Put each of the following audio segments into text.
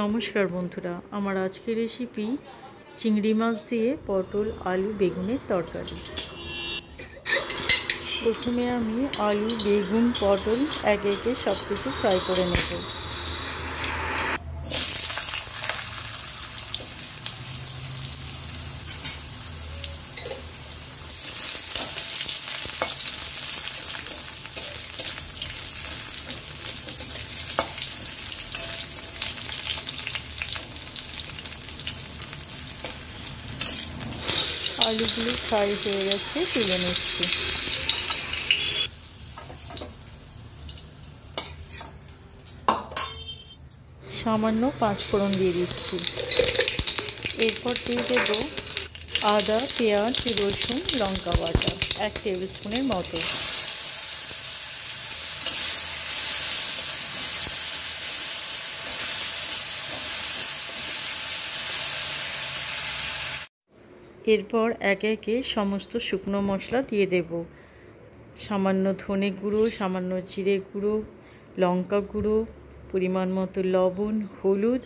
নমস্কার বন্ধুরা, আমার আজকের রেসিপি চিংড়ি মাছ দিয়ে পটল আলু বেগুনের তরকারি। প্রথমে আমি আলু বেগুন পটল একে একে সব কিছু ফ্রাই করে নেব। আলুগুলো ফ্রাই হয়ে গেছে, তুলে নিচ্ছি। সামান্য পাঁচফোড়ন দিয়ে দিচ্ছি। এরপর দিয়ে দেব আদা পেঁয়াজ রসুন লঙ্কা বাটা 1 টেবিল স্পুনের মতো। এরপর একে একে সমস্ত শুকনো মশলা দিয়ে দেব। সামান্য ধনে গুঁড়ো, সামান্য জিরে গুঁড়ো, লঙ্কা গুঁড়ো, পরিমাণ মতো লবণ, হলুদ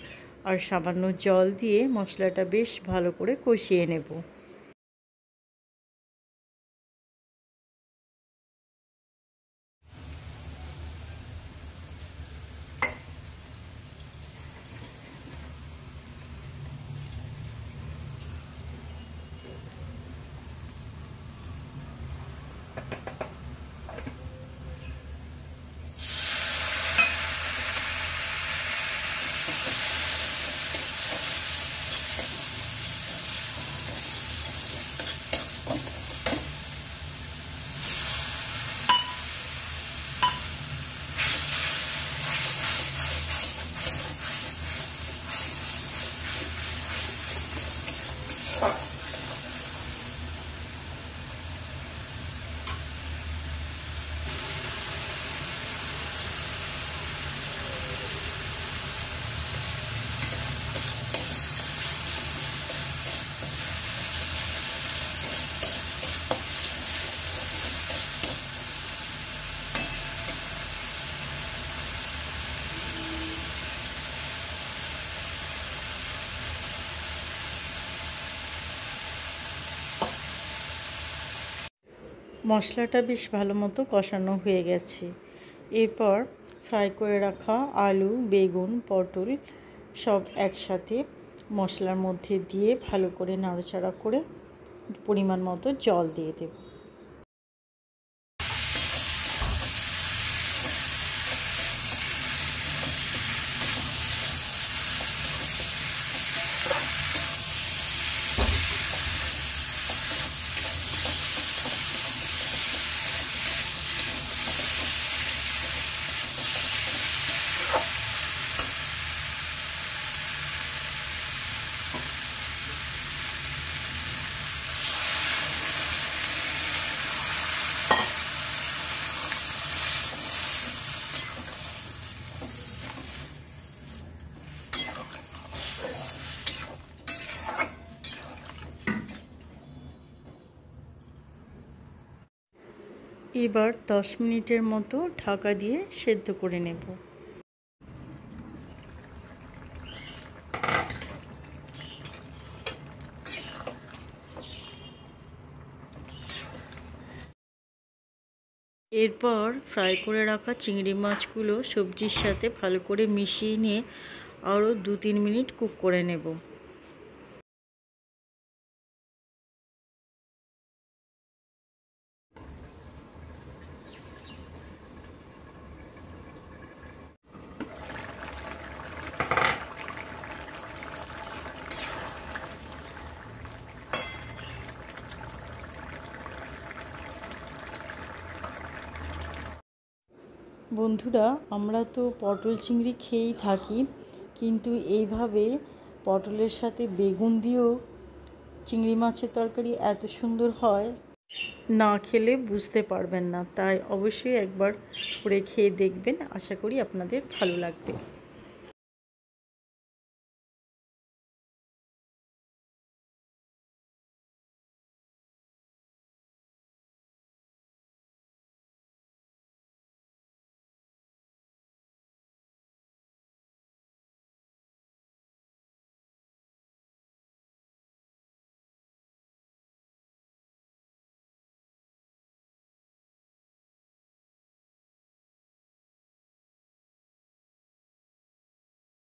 আর সামান্য জল দিয়ে মশলাটা বেশ ভালো করে কষিয়ে নেব। মশলাটা বেশ ভালো মতো কষানো হয়ে গেছে। এরপর ফ্রাই করে রাখা আলু বেগুন পটল সব একসাথে মশলার মধ্যে দিয়ে ভালো করে নাড়াচাড়া করে পরিমাণ মতো জল দিয়ে দেব। এবার 10 মিনিটের মতো ঢাকা দিয়ে সেদ্ধ করে নেব। এরপর ফ্রাই করে রাখা চিংড়ি মাছগুলো সবজির সাথে ভালো করে মিশিয়ে নিয়ে আরও 2-3 মিনিট কুক করে নেব। বন্ধুরা, আমরা তো পটল চিংড়ি খেয়েই থাকি, কিন্তু এইভাবে পটলের সাথে বেগুন দিয়েও চিংড়ি মাছের তরকারি এত সুন্দর হয়, না খেলে বুঝতে পারবেন না। তাই অবশ্যই একবার করে খেয়ে দেখবেন, আশা করি আপনাদের ভালো লাগবে।